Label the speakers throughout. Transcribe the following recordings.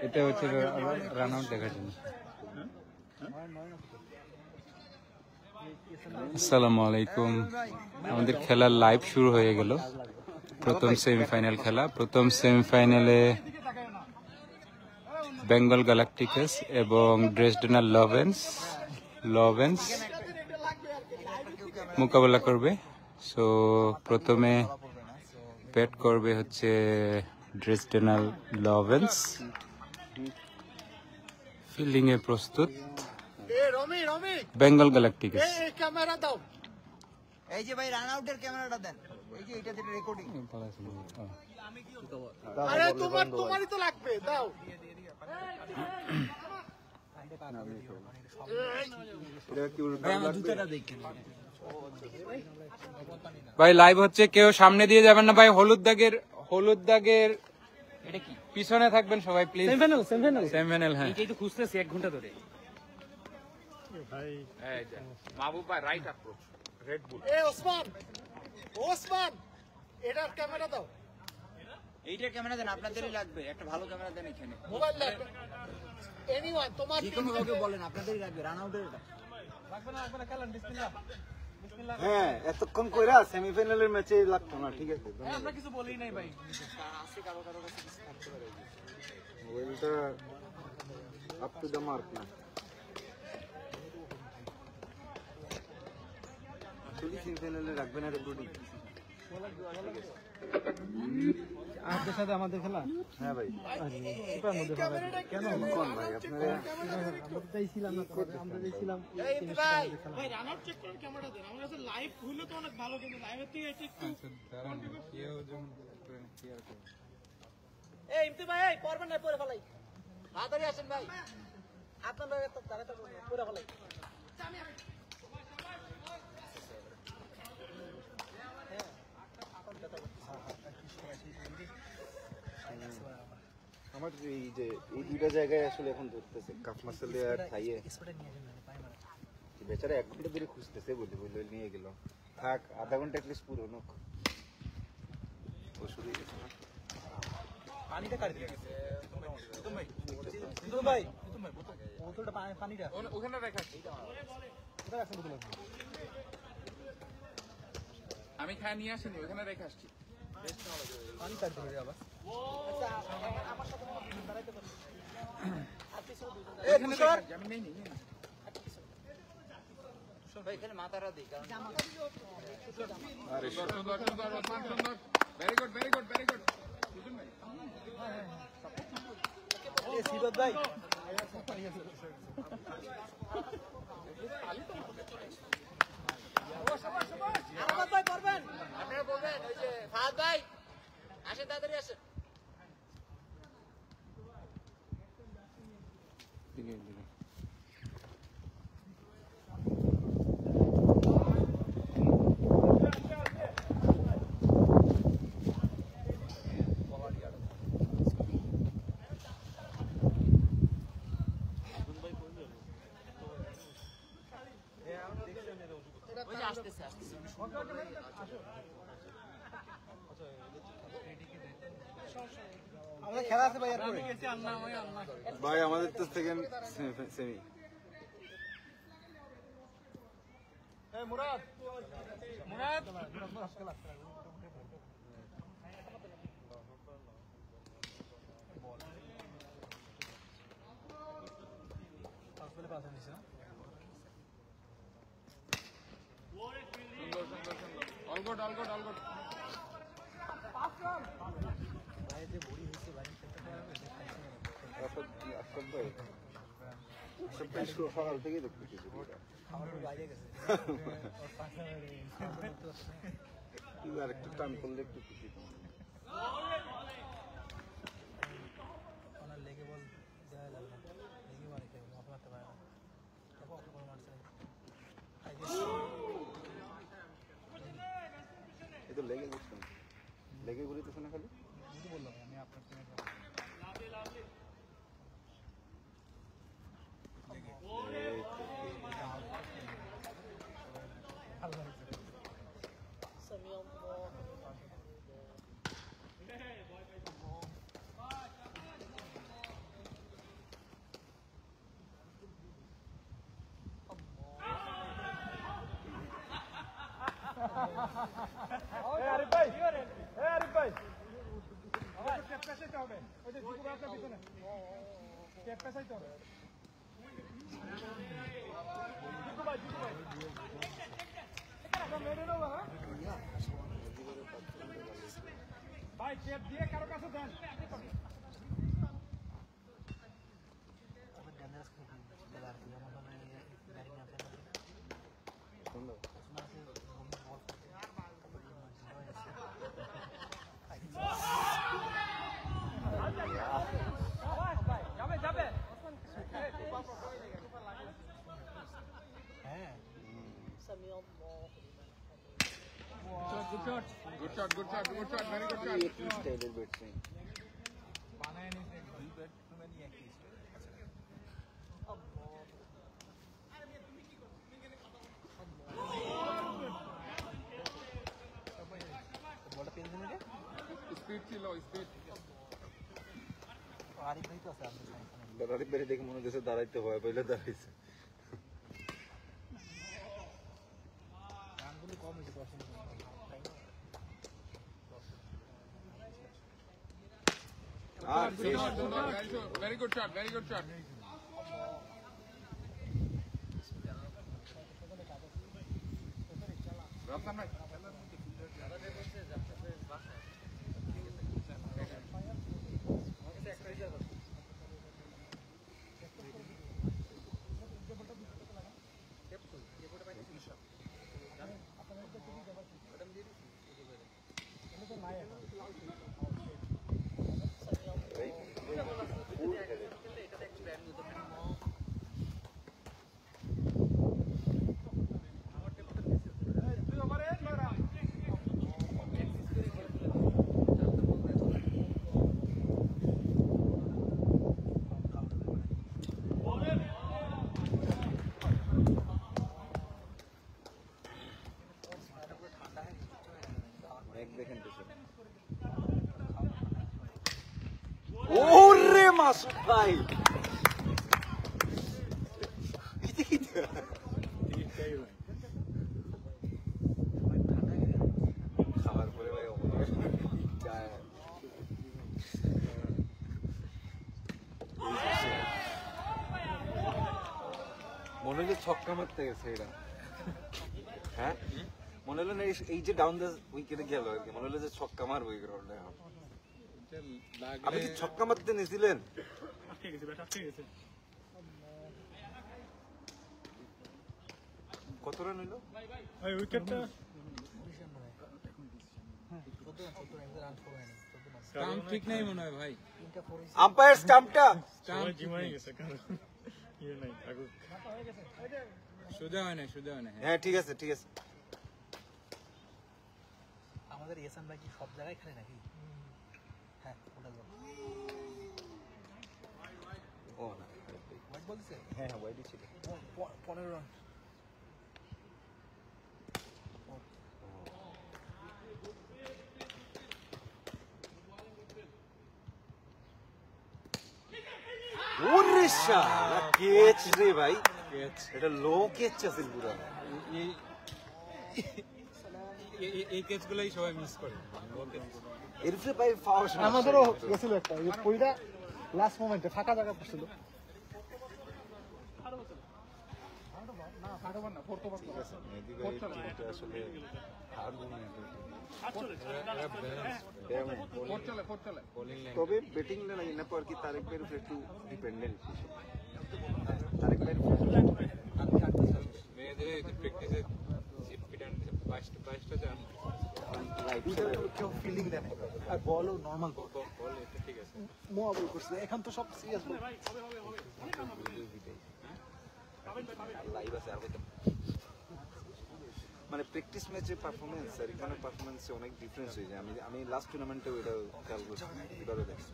Speaker 1: এটা হচ্ছে run out দেখার জন্য। আসসালামু আলাইকুম, আমাদের খেলার লাইভ শুরু হয়ে গেল। প্রথম সেমিফাইনাল খেলা, প্রথম সেমিফাইনালে বেঙ্গল গ্যালাকটিকাস এবং ড্রেসডেনার লভেন্স মোকাবেলা করবে। সো প্রথমে ব্যাট করবে হচ্ছে ড্রেসডেনার লভেন্স। ফিল্ডিং এ প্রস্তুত বেঙ্গল গ্যালাকটিকাস।
Speaker 2: ক্যামেরা দাও, এই যে ভাই রান আউটের ক্যামেরাটা দেন, এই যে এটাতে রেকর্ডিং। আরে তোমারই তো লাগবে, দাও।
Speaker 1: ভাই লাইভ হচ্ছে, কেউ সামনে দিয়ে যাবেন না ভাই। হলুদ দাগের এটা কি পিছনে থাকবেন সবাই প্লিজ। সেমিফাইনাল হ্যাঁ, এইটাই তো খুঁজতেছি 1 ঘন্টা ধরে ভাই। এই যে মাহবুব ভাই রাইট অ্যাপ্রোচ রেড বুল।
Speaker 2: এই ওসমান এটার ক্যামেরা দাও,
Speaker 3: এইটার ক্যামেরা দেন, আপনাদেরই লাগবে। একটা ভালো ক্যামেরা দেন এখানে।
Speaker 2: মোবাইল লাগবে, এনিওয়ান তোমার
Speaker 3: যে কোনো কাউকে বলেন, আপনাদেরই লাগবে। রান আউটের এটা
Speaker 2: লাগবে না খেলেন। বিসমিল্লাহ।
Speaker 4: হ্যাঁ, এতক্ষণ কইরা সেমিফাইনালের ম্যাচে লাগতো না, ঠিক আছে।
Speaker 2: আমরা কিছু বলেই নাই ভাই।
Speaker 3: আছে কারো কাছে কিছু থাকতে পারে।
Speaker 4: মোবাইলটা আপ টু দ্য মার্ক না। আসলে সেমিফাইনালে রাখবে না রেকর্ডিং।
Speaker 2: আপনাদের সাথে আমাদের খেলা।
Speaker 4: হ্যাঁ ভাই, কেন কোন ভাই আপনারা
Speaker 2: আমরা ছিলাম। ভাই রান আউট চেক করেন, ক্যামেরা দেন। আমার কাছে লাইভ হইলো তো অনেক ভালো, কিন্তু লাইভের থেকে এটা একটু এই ইমতি ভাই, এই পড়বেন না, পড়ে ফেলাই। তাড়াতাড়ি আসেন ভাই, আপনারা তো তাড়াতাড়ি পড়ে ফেলাই।
Speaker 4: আমার এই যে এই দুইটা জায়গায় আসলে এখন ধরতেছে, কাফ মাসলে আর থাইয়ে। বেচারা 1 ঘন্টা ধরে খুঁজতেছে, বলে নিয়ে গেল। থাক, আধা ঘন্টা এটলিস্ট পুরো নোক ওষুধ হয়ে গেছে না।
Speaker 2: পানিটা কাট দিয়ে গেছে ভাই। বোতলটা পানিটা ওখানে রাখা, এটা রাখা বোতল।
Speaker 1: আমি খাই নিয়ে আসিনি, ওখানে রেখে আসছি।
Speaker 2: পানি কাট দিয়ে আবার। আচ্ছা, আমার সাথে দাঁড়াইতে পারবেন? আর কিছু আমি নেই নেই
Speaker 3: ভাই এখানে মাথারা দেই, কারণ
Speaker 4: আরে
Speaker 1: ভেরি গুড বুঝুন ভাই।
Speaker 2: এই সিবাত ভাই আহমদ ভাই করবেন, আপনারা বলবেন। ওই যে ফাহাদ ভাই আসেন, তাড়াতাড়ি আসেন। আমাদের খেলা আছে ভাই,
Speaker 4: ভাই আমাদের তো second semi.
Speaker 2: Murad
Speaker 1: all good
Speaker 4: সকাল থেকে দেখতেছি আর একটু টান করলে একটু খুশি।
Speaker 2: লেগে বল দেওয়া যাবে না, লেগে মারে কেউ মারতে পারে না।
Speaker 4: এই তো লেগে যাচ্ছে, লেগে ঘুরিতেছে না খালি।
Speaker 2: বললাম আমি আপনার সঙ্গে
Speaker 4: দাঁড়াতে পেরে দেখে মনে হচ্ছে দাঁড়াইতে ভয় পাইলে দাঁড়াইছে। আর
Speaker 1: Very good shot, very good shot.
Speaker 4: ওরে মাসুদ ভাই খাবার পরে ভাই মনে হলো ছক্কা মারতে গেছে এটা। হ্যাঁ মনে হলো না এই যে ডাউন দ্য উইকেটে গেল আর কি, মনে হলো যে ছক্কা মারবো এই গ্রাউন্ডে। আপনি কি ছক্কা মারতে নিয়েছিলেন? কত রান হইলো?
Speaker 1: ঠিক নাই মনে হয় ভাই,
Speaker 4: আম্পায়ার স্টাম্পটা
Speaker 1: সোজা হয় না, সোজা হয় না।
Speaker 4: হ্যাঁ ঠিক আছে ঠিক আছে।
Speaker 2: আমাদের এসান ভাই কি সব জায়গায় খেলে নাকি? হ্যাঁ ওটা বল।
Speaker 4: ও না
Speaker 2: হোয়াইট বল দিছে?
Speaker 4: হ্যাঁ হ্যাঁ ওয়াইডই ছিল।
Speaker 2: 15 রান।
Speaker 4: ওরে শালা কেচ রে ভাই, এটা লো কেচ আছে পুরো।
Speaker 1: এই কেচ গুলাই সবাই মিস করে।
Speaker 4: এরফলে ভাই ফাউল
Speaker 2: আমাদেরও গেছিল একটা, এই পয়টা লাস্ট মোমেন্টে ফাঁকা জায়গা পড়ছিল।
Speaker 4: আসলে তবে ব্যাটিং না পর কি তারেক ভাইয়ের উপর একটু ডিপেন্ডেন্ট। তারেক ভাইয়ের
Speaker 1: মেয়েদের প্র্যাকটিসে বাইশটা যান
Speaker 2: কেউ ফিল্ডিং দেয় আর বলও নর্মাল বল।
Speaker 1: বল, এটা ঠিক আছে।
Speaker 2: মোয়া বল করছে, এখন তো সব সিরিয়াস বল।
Speaker 4: লাইভ আছে আর মানে প্র্যাকটিস ম্যাচের পারফরমেন্স আর এখানে পারফরমেন্সে অনেক ডিফারেন্স হয়ে যায়। আমি লাস্ট টুর্নামেন্টেও এটা খেয়াল করছি, এবারও দেখছি।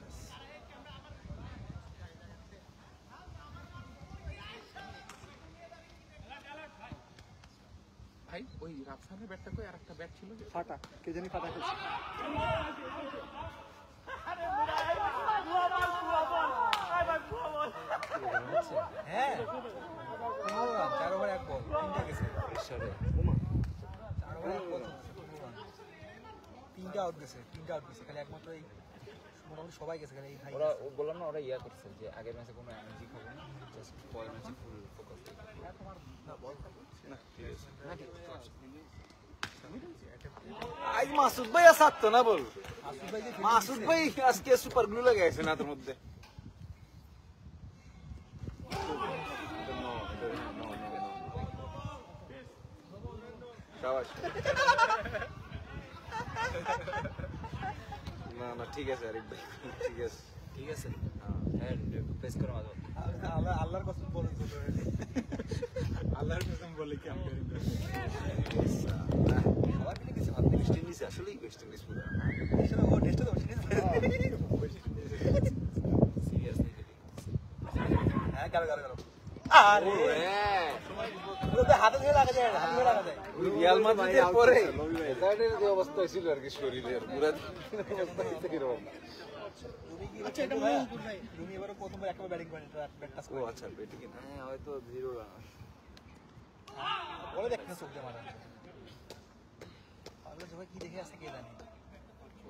Speaker 1: ভাই ওই রাফসানের ব্যাটটা কই, আর একটা ব্যাট ছিল যে
Speaker 2: ফাটা, কে জানি ফাটা খেলছে। হ্যাঁ 15 রান, 4 ওভার 1 বল, 3টা গেছে। 4 ওভার 1 বল। আউট গেছে, 3টা আউট গেছে, খালি একমাত্র এই মোটামুটি সবাই গেছে, খালি এই ভাই
Speaker 5: ওরা বললাম না ওরা ইয়া করছে যে আগের ম্যাচে কোনো এনার্জি খাবে না, জাস্ট পরের ম্যাচে ফুল ফোকাস
Speaker 4: আজ মাসুদ ভাই আসতো না বল, মাসুদ ভাই আজকে সুপার গ্লু লাগাইছে না তোর মধ্যে। শাবাশ। না না ঠিক আছে আরিফ ভাই, ঠিক আছে।
Speaker 5: ঠিক আছে হ্যাঁ প্রেস করে মাঝে
Speaker 2: আমরা আল্লাহর কসম বলে তো
Speaker 1: আল্লাহর কসম বলে কি আমি
Speaker 4: সবাই মিলে গেছে ভালো। ওয়েস্ট ইন্ডিজ আসলেই ওয়েস্ট ইন্ডিজ পুরো।
Speaker 2: ও টেস্টে তো
Speaker 5: সিরিয়াস
Speaker 2: হ্যাঁ গেল আরে ওটা হাতে ধরে রাখা যায়, হাতে ধরে রাখা যায়।
Speaker 4: রিয়াল মাদ্রিদের পরে এটার যে অবস্থা ছিল আর কি শরীরের পুরো অবস্থা থেকে এরকম।
Speaker 2: আচ্ছা এটা ভাই তুমি এবারে প্রথমবার একবার ব্যাটিং করেন, ব্যাট টাচ
Speaker 4: ও
Speaker 2: করে
Speaker 4: আচ্ছা বেটি কি না
Speaker 5: হ্যাঁ হয়তো 0 রান
Speaker 2: বলে দেখেন চোখ দিয়ে মারা পাগলা সবাই কি দেখে আসছে কে জানে।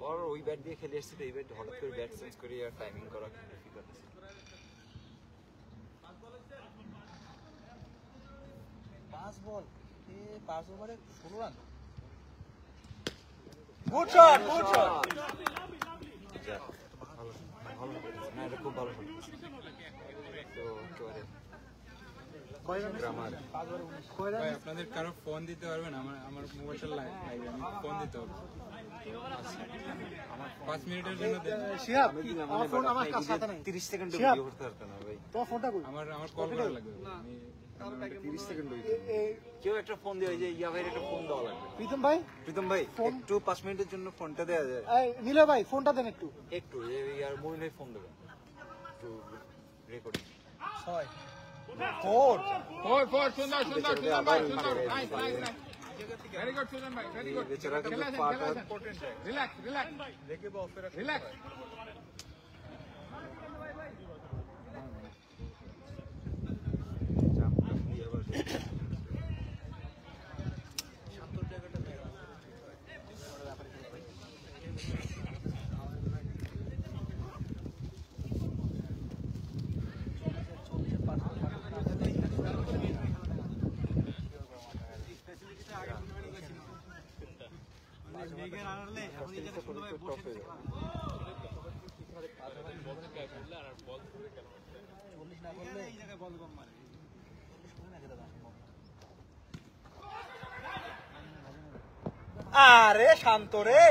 Speaker 5: ওর ওই ব্যাট দিয়ে খেলে এসেছে, এই ব্যাট হঠাৎ করে ব্যাট চেঞ্জ করে আর টাইমিং করা খুব ডিফিকাল্ট আছে।
Speaker 2: 5 বল এ 5 ওভারে 16 run. Good shot good shot.
Speaker 5: ভালো ভালো করেছে না, এটা খুব ভালো শট তো একেবারে
Speaker 4: গ্রামার।
Speaker 2: 5 ওভারে 19
Speaker 1: ভাই আপনাদের কারো ফোন দিতে পারবেন? আমার মোবাইলটা লাইভ, আমি ফোন দিতে হবে। 5 মিনিটের জন্য দেন।
Speaker 2: শিহাব আমার ফোন আমার কাছে সাথে নাই।
Speaker 4: 30 সেকেন্ড ভিডিও করতে পারতো না ভাই।
Speaker 2: তোমার ফোনটা কই?
Speaker 1: আমার কল করা লাগবে। আমি
Speaker 4: 30 সেকেন্ড হইতো। কেউ একটা ফোন দিয়ে ওই যে ইয়া ভাইয়ের একটা ফোন দেওয়া লাগবে।
Speaker 2: প্রীতম ভাই
Speaker 4: প্রীতম ভাই একটু 5 মিনিটের জন্য ফোনটা দেওয়া যায়?
Speaker 2: নীলা ভাই ফোনটা দেন একটু।
Speaker 5: একটু আর মইন ভাই ফোন দেবেন একটু রেকর্ডিং
Speaker 2: 6 4
Speaker 1: সুন্দর সুন্দর সুন্দর ভাই, সুন্দর nice nice nice, very good সুন্দর ভাই, ভেরি গুড।
Speaker 4: বেচারা কিন্তু পাটা
Speaker 1: রিল্যাক্স রিল্যাক্স
Speaker 2: দেখে বা অফের
Speaker 1: রিল্যাক্স।
Speaker 2: আরে শান্ত রে।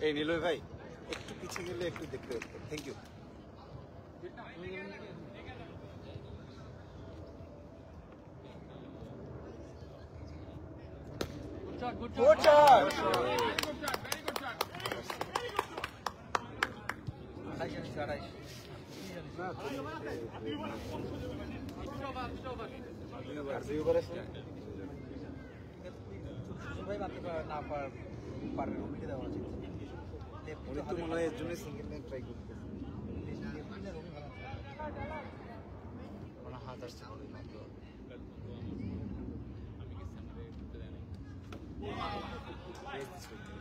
Speaker 4: এই নিলয় ভাই একটু পিছিয়ে গেলে একটু দেখতে পারতেন। Thank you.
Speaker 2: Good shot.
Speaker 4: আর দুই ওভার আছে
Speaker 2: ভাই মারতে না পারে রুমিকে দেওয়া উচিত।
Speaker 4: উনি তো মনে হয় এর জন্য সিঙ্গেল নেট ট্রাই করতেছে।
Speaker 5: ওনা হাত আসছে বলে মাত্র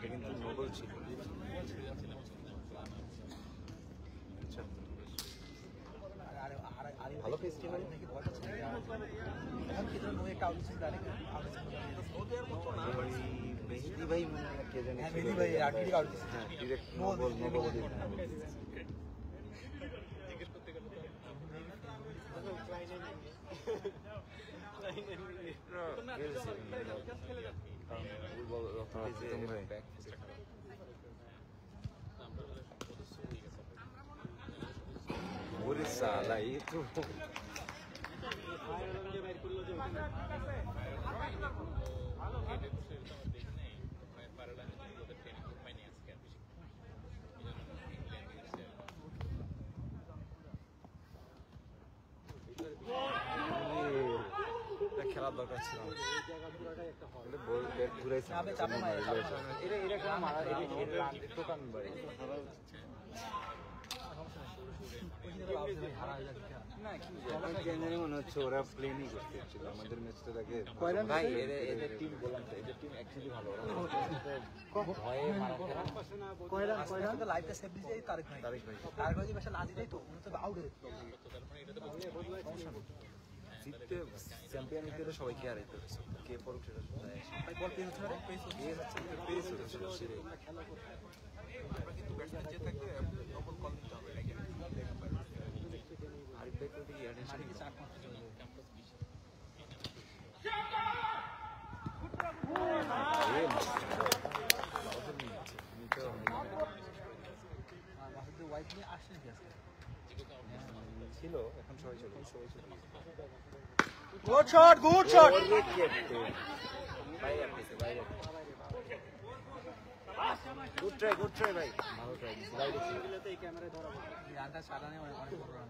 Speaker 4: এটা কিন্তু নোবেল ছিল। আচ্ছা
Speaker 2: ভালো পেস ছিল নাকি ভয় পাচ্ছে এখন কি ধরনের একটা আউট ছিল ডাইরেক্ট
Speaker 4: মেহেদি ভাই মনে হয় কে জানে
Speaker 2: হ্যাঁ
Speaker 4: ছিল।
Speaker 2: মেহেদি ভাই আর্টিক আউট দিছে।
Speaker 4: হ্যাঁ ডিরেক্ট নোবেল দিয়ে ওরে সালা এই তো খেলা
Speaker 5: দরকার ছিল না।
Speaker 4: ব্যাট ঘুরাইছে
Speaker 5: এটা কেন মারা এটা টোকান ভাই
Speaker 4: কেন জানি মনে হচ্ছে ওরা প্লেনই করতে ছিল আমাদের ম্যাচটাকে
Speaker 5: ভাই এদের টিম বললাম তো এদের টিম অ্যাকচুয়ালি ভালো ভয়ে মারা খেলা
Speaker 2: তো লাইভটা সেভ দিতে তারিখ ভাই বাসা না দিতেই তো মনে তো আউট হয়ে
Speaker 5: জিততে চ্যাম্পিয়ন হতে সবাইকে আর এটা কে পড়ুক সেটা
Speaker 2: ভাই বল পেয়ে হচ্ছে রে
Speaker 5: পেস হচ্ছিল সেটাই আরিফ ভাই তো ইয়ার
Speaker 2: ওয়াইফ নিয়ে আসছে নাকি আজকে
Speaker 5: ছিল এখন সবাই চলে
Speaker 2: গুড শট
Speaker 5: ভাই গুড ট্রাই ভাই ভালো ট্রাই দিছি ভাই দেখছি
Speaker 2: রানটা সারানে অনেক বড় রান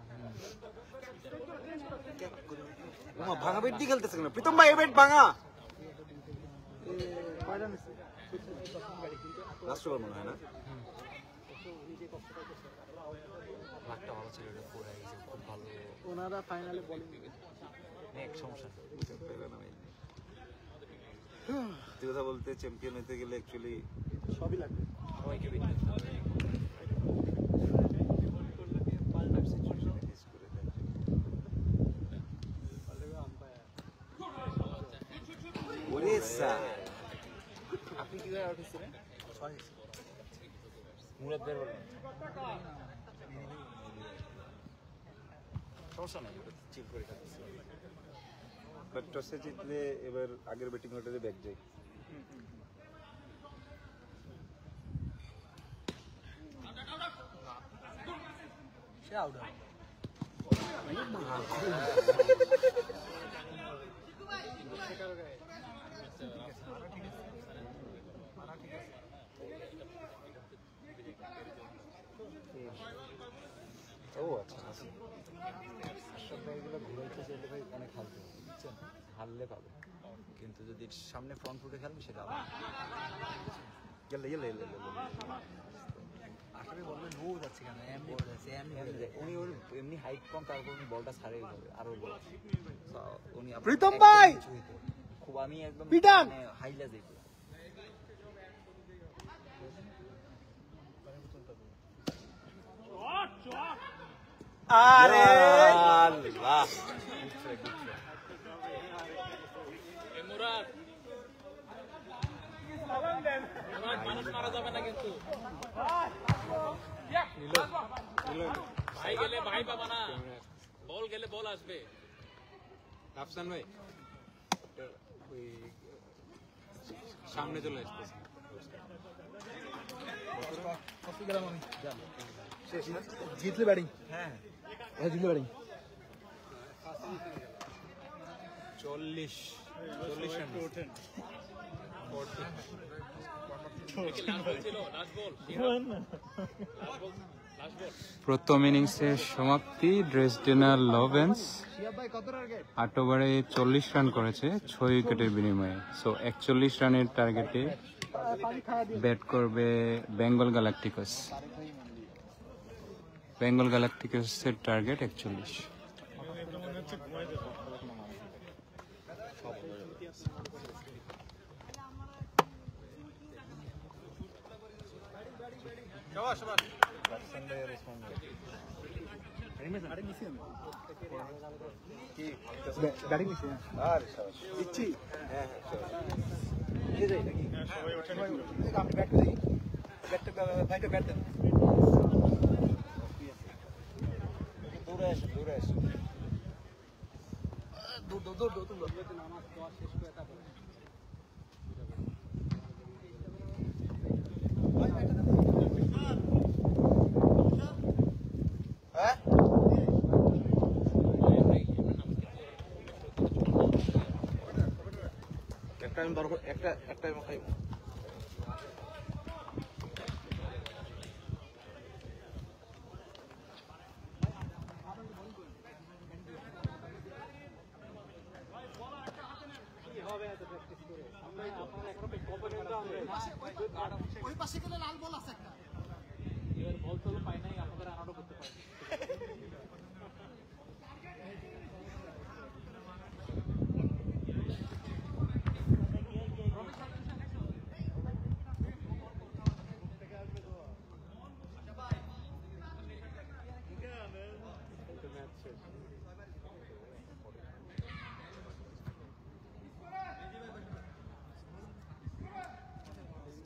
Speaker 4: ভাঙা ব্যাট দিয়ে খেলতেছে কেন প্রীতম ভাই এই ব্যাট ভাঙা লাস্ট ওভার মনে হয় না
Speaker 5: লাকটা ভালো ছিল এটা পুরো গেছে খুব ভালো
Speaker 2: ওনারা ফাইনালে বোলিং
Speaker 5: নেক সমস্যা
Speaker 4: সত্যি কথা বলতে চ্যাম্পিয়ন হতে গেলে অ্যাকচুয়ালি
Speaker 2: সবই লাগবে
Speaker 5: সবাইকে বেঁধে আপনি কি করে আউট হয়েছিলেন মুরাদ বের বলেন সমস্যা নাই চিল করে খেলতেছি
Speaker 4: বাট টসে জিতলে এবার আগের ব্যাটিং অর্ডারে ব্যাক যায়
Speaker 2: সে আউট
Speaker 4: ও আচ্ছা
Speaker 5: সব ভাইগুলো ঘুরাইতে চাইলে ভাই অনেক হালতে হবে বুঝছেন হারলে পাবে কিন্তু যদি সামনে ফ্রন্ট ফুটে খেলবে সেটা
Speaker 4: গেলে
Speaker 2: আসলে বলবে নো যাচ্ছে কেন এমনি যাচ্ছে
Speaker 5: উনি ওর এমনি হাইট কম তারপর উনি বলটা ছাড়ে যাবে আরো বল উনি
Speaker 2: প্রীতম ভাই!
Speaker 5: খুব আমি একদম
Speaker 2: পিটান!
Speaker 5: হাইলা যাইব
Speaker 2: আরে
Speaker 4: আল্লাহ
Speaker 1: মানুষ মারা যাবে না কিন্তু ভাই গেলে ভাই পাবা না বল গেলে বল আসবে আফসান ভাই ওই সামনে চলে আসতেছে
Speaker 2: জিতলে ব্যাটিং হ্যাঁ জিতলে ব্যাটিং
Speaker 1: 40 রান ওঠেন প্রথম ইনিংসের সমাপ্তি ড্রেসডেনার লভেন্স 8 ওভারে 40 রান করেছে 6 উইকেটের বিনিময়ে। সো 41 রানের টার্গেটে ব্যাট করবে বেঙ্গল গ্যালাক্টিকস। বেঙ্গল গ্যালাক্টিকসের টার্গেট 41।
Speaker 2: ব্যাটিং নিছি
Speaker 4: আরে শাবাশ
Speaker 2: দিচ্ছি
Speaker 4: হ্যাঁ
Speaker 2: দিয়ে যাই নাকি সবাই ওঠে আমি ব্যাট করি ব্যাটটা ভাইটা ব্যাট দেন
Speaker 5: দৌড়ে আসে
Speaker 2: দৌড় নামাজ দোয়া শেষ করে তারপরে
Speaker 4: একটা আমি বড় একটা আমি খাই
Speaker 2: পাশে গেলে লাল বল আছে একটা।
Speaker 1: এবার বল তো পাই নাই, আমাদের আনারও করতে পারি।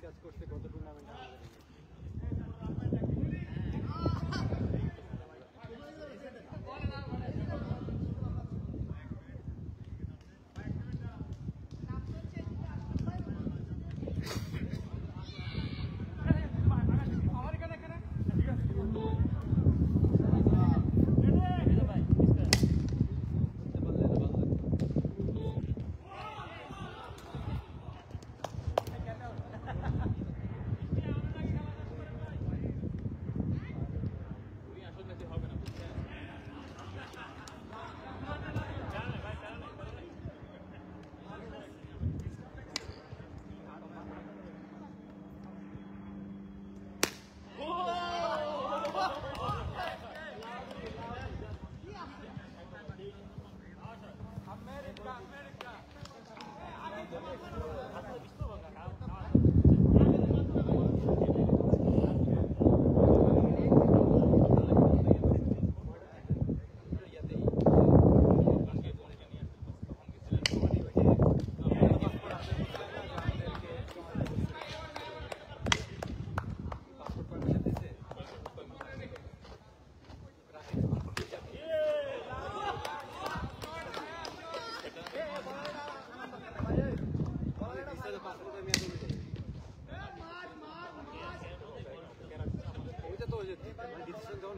Speaker 5: কাজ করতে কত টুর্নামেন্ট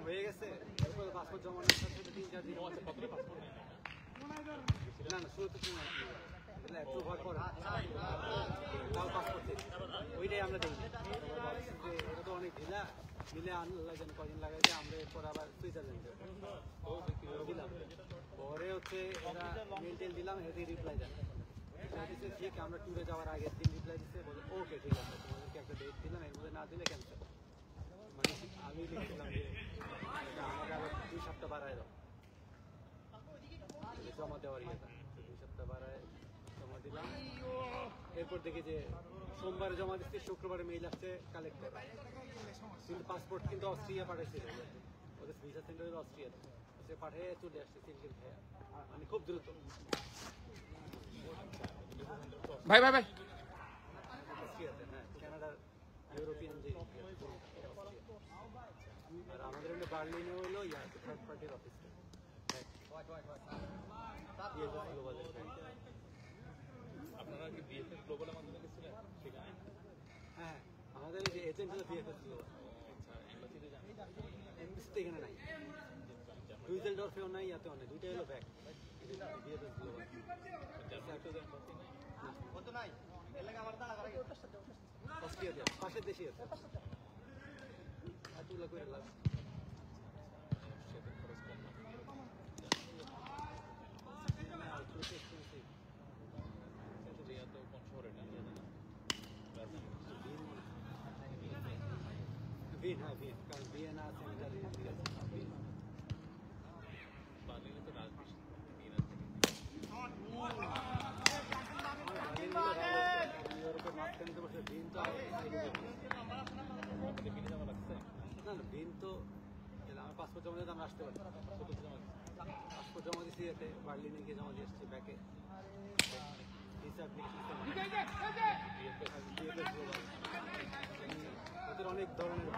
Speaker 5: হয়ে গেছে, এরপরে পাসপোর্ট জমা নেওয়ার সাথে 3-4 দিন না না শুরুতে অ্যাপ্রুভ হওয়ার পর তাও পাসপোর্ট ওইটাই আমরা দেখি। এটা তো অনেক ঢিলা, মিলে আনলা যেন কদিন লাগাইছে, আমরা এরপর আবার সুইজারল্যান্ডে দিলাম। পরে হচ্ছে এরা মেল টেল দিলাম, এতে রিপ্লাই দেন ঠিক আমরা ট্যুরে যাওয়ার আগের দিন রিপ্লাই দিচ্ছে, বলে ওকে ঠিক আছে তোমাদেরকে একটা ডেট দিলাম, এর মধ্যে না দিলে ক্যান্সেল। মানে আমি লিখছিলাম যে আমাকে আবার 2 সপ্তাহ বাড়ায় দাও জমা দেওয়ার ইয়েটা, 2 সপ্তাহ বাড়ায় জমা দিলাম। এরপর দেখি যে সোমবারে জমা দিচ্ছি, শুক্রবারে মেইল আসছে কালেক্টর, কিন্তু পাসপোর্ট কিন্তু অস্ট্রিয়া পাঠাইছিল, ওদের ভিসা সেন্টারের অস্ট্রিয়াতে সে পাঠিয়ে চলে আসছে সিঙ্গেল খেয়ে, মানে খুব দ্রুত।
Speaker 1: ভাই ভাই ভাই
Speaker 5: অস্ট্রিয়াতে, হ্যাঁ কানাডার ইউরোপিয়ান যে আর আমাদের এমনি বার্লিনে হলো থার্ড পার্টির অফিস।
Speaker 1: আপনারা কি বিএসএফ গ্লোবালের মাধ্যমে গেছিলেন সেখানে?
Speaker 5: হ্যাঁ আমাদের যে এজেন্ট হলো বিএফএস গ্লোবাল, এমবিসিতে এখানে নাই, ডুইসেলডর্ফেও নাই, ইয়াতেও নাই, দুইটাই হলো ব্যাক বিএফএস গ্লোবাল।
Speaker 2: কত নাই এলাকা আমার দাঁড়া করে
Speaker 5: অস্ট্রিয়াতে পাশের দেশে আছে, এতগুলো করে লাভ। ভিন, হ্যাঁ ভিন, কারণ ভিয়েনা আছে, ইটালি আছে, ভিন।
Speaker 1: বার্লিনে তো রাজবীর
Speaker 5: ইউরোপের মাঝখানে তো বসে ভিন তো না না ভিন তো আমার পাসপোর্ট জমা দিতে আমরা আসতে পারি, পাসপোর্ট জমা দিচ্ছি এতে বার্লিনে গিয়ে জমা দিয়ে আসছি ব্যাকে ওদের অনেক ধরনের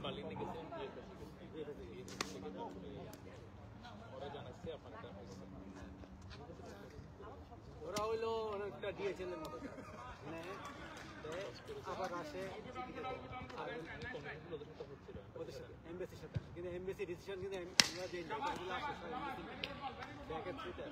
Speaker 1: বার্লিনে গেছেন ওরা জানাচ্ছে আপনার
Speaker 5: ওরা হইলো অনেকটা ডিএচএল এর মতো, মানে আবার আসে আর ওদের সাথে এমবেসির সাথে, কিন্তু এমবেসি ডিসিশন কিন্তু আমরা যে জায়গাগুলো আসে ব্যাকের থ্রুতে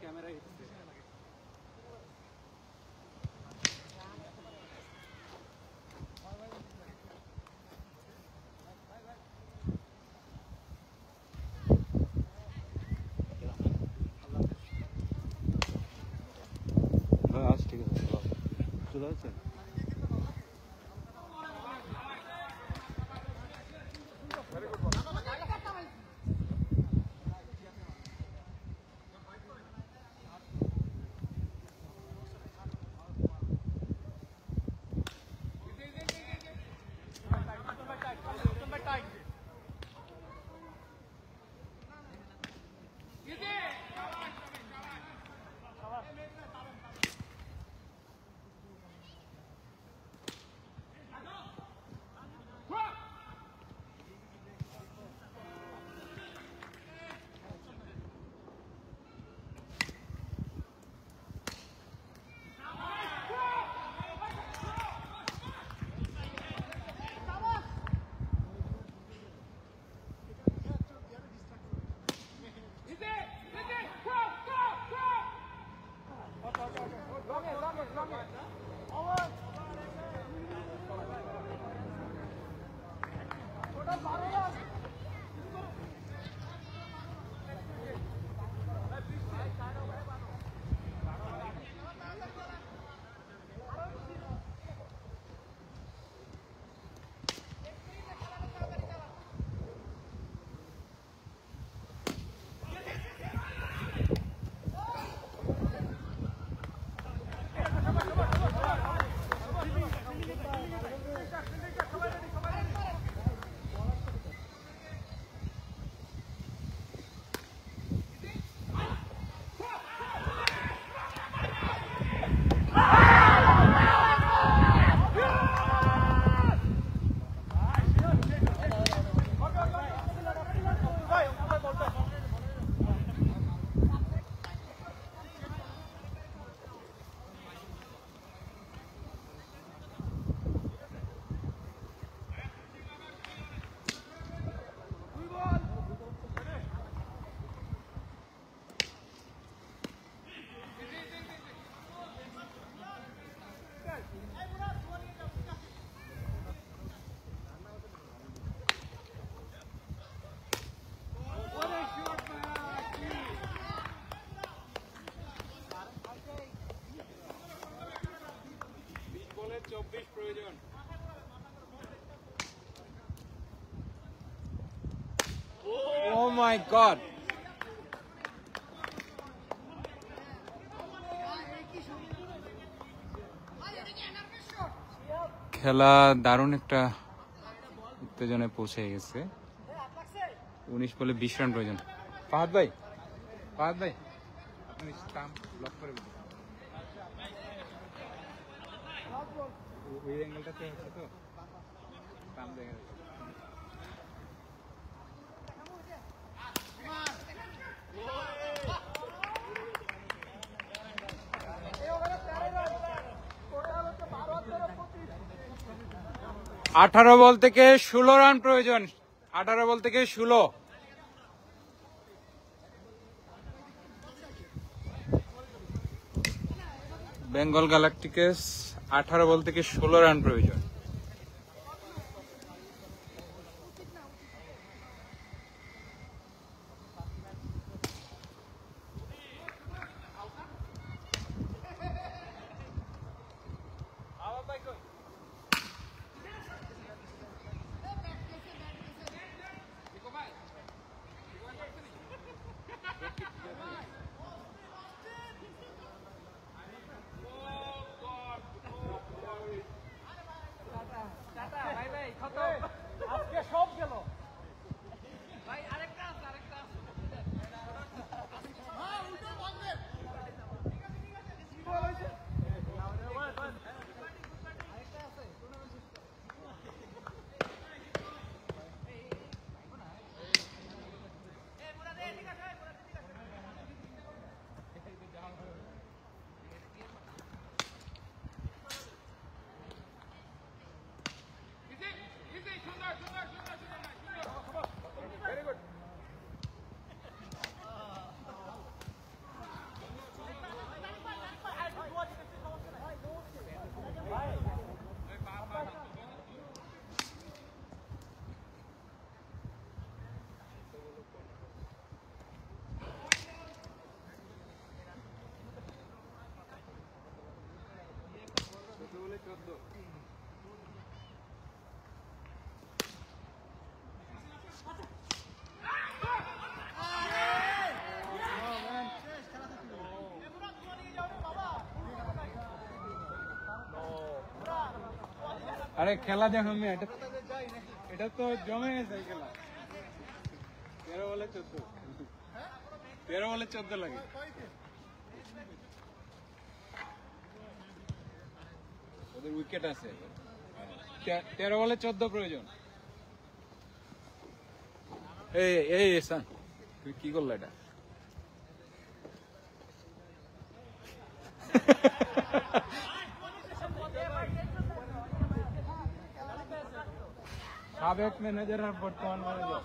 Speaker 5: ক্যামেরা
Speaker 4: আজ ঠিক আছে চলে যাচ্ছে
Speaker 1: Oh my God! খেলা দারুণ একটা উত্তেজনায় পৌঁছে গেছে। 19 বলে 20 রান প্রয়োজন। ফাহাদ ভাই, আপনি স্টাম্প ব্লক করে দিন। ওই অ্যাঙ্গেলটাতে হচ্ছে তো স্টাম্প দেখা যাচ্ছে। 18 বল থেকে 16 রান প্রয়োজন। 18 বল থেকে 16। বেঙ্গল গ্যালাক্টিকস 18 বল থেকে 16 রান প্রয়োজন। আরে খেলা দেখো আমি এটা তো জমে গেছে খেলা 13 বলে 14 লাগে ওদের উইকেট আছে 13 বলে 14 প্রয়োজন এই এসান তুই কি করলা এটা সাবেক ম্যানেজার আর বর্তমান ম্যানেজার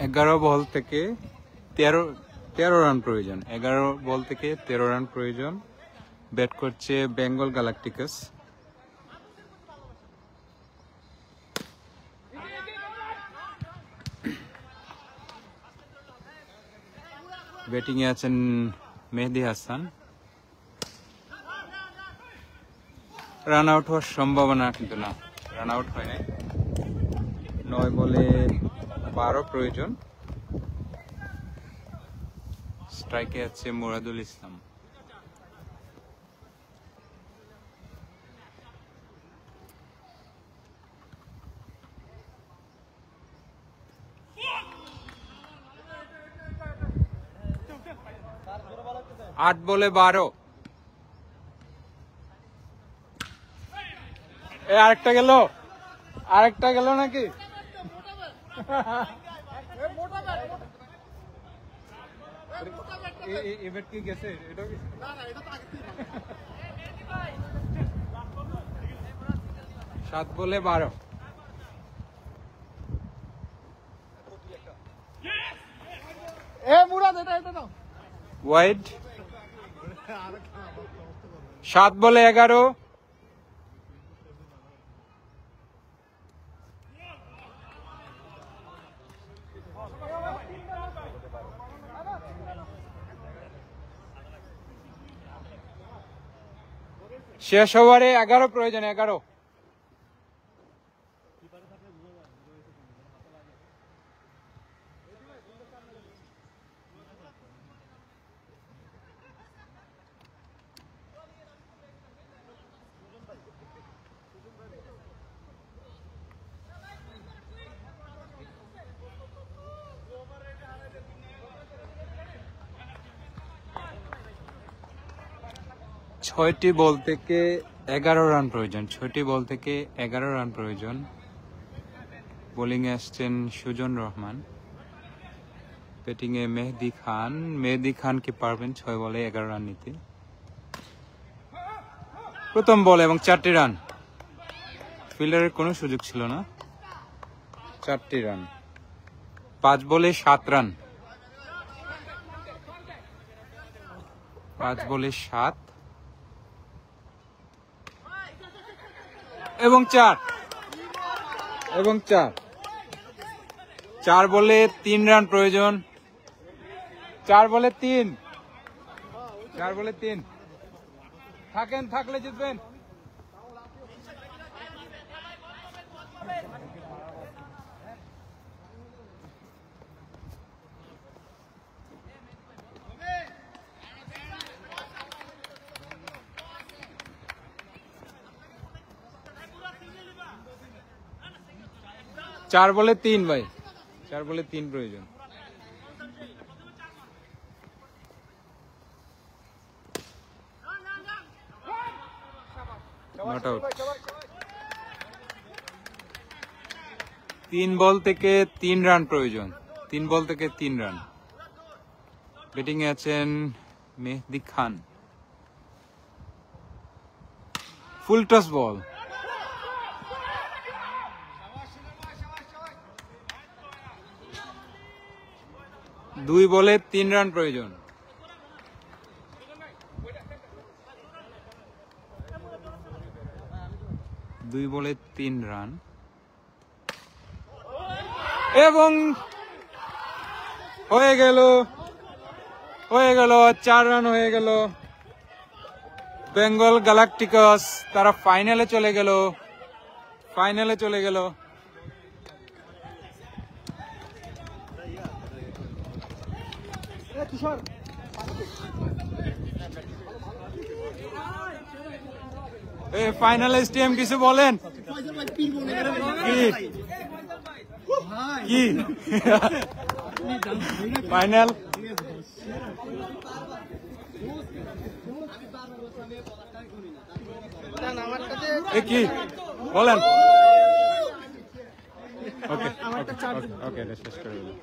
Speaker 1: এগারো বল থেকে 13 রান প্রয়োজন 11 বল থেকে 13 রান প্রয়োজন ব্যাট করছে বেঙ্গল গ্যালাকটিকাস ব্যাটিং এ আছেন মেহেদী হাসান রান আউট হওয়ার সম্ভাবনা কিন্তু না রান আউট হয় নাই 9 বলে 12 প্রয়োজন স্ট্রাইকে আছে মুরাদুল ইসলাম आठ बोले 12 আরেকটা গেল নাকি এবার কি গেছে এটা কি না 7 বলে 12 ওয়াইড 7 বলে 11 শেষ ওভারে 11 প্রয়োজন 11 6টি বল থেকে 11 রান প্রয়োজন 6টি বল থেকে 11 রান প্রয়োজন বোলিং এ আসছেন সুজন রহমান ব্যাটিং এ মেহেদী খান কি পারবেন 6 বলে 11 রান নিতে প্রথম বল এবং 4টি রান ফিল্ডারের কোনো সুযোগ ছিল না 4টি রান 5 বলে 7 রান 5 বলে 7 এবং 4 বলে 3 রান প্রয়োজন 4 বলে 3 4 বলে 3 থাকেন, থাকলে জিতবেন। চার বলে 3 ভাই, 4 বলে 3 প্রয়োজন। Not out. 3 বল থেকে 3 রান প্রয়োজন, 3 বল থেকে 3 রান। ব্যাটিং এ আছেন মেহেদি খান। ফুল টস বল। 2 বলে 3 রান প্রয়োজন। 2 বলে 3 রান এবং হয়ে গেল 4 রান হয়ে গেল। বেঙ্গল গ্যালাকটিকস তারা ফাইনালে চলে গেল। ফাইনালিস্ট টিম কিছু বলেন। কি ফাইনাল কি বলেন? ওকে ওকে শেষ করে দিলাম।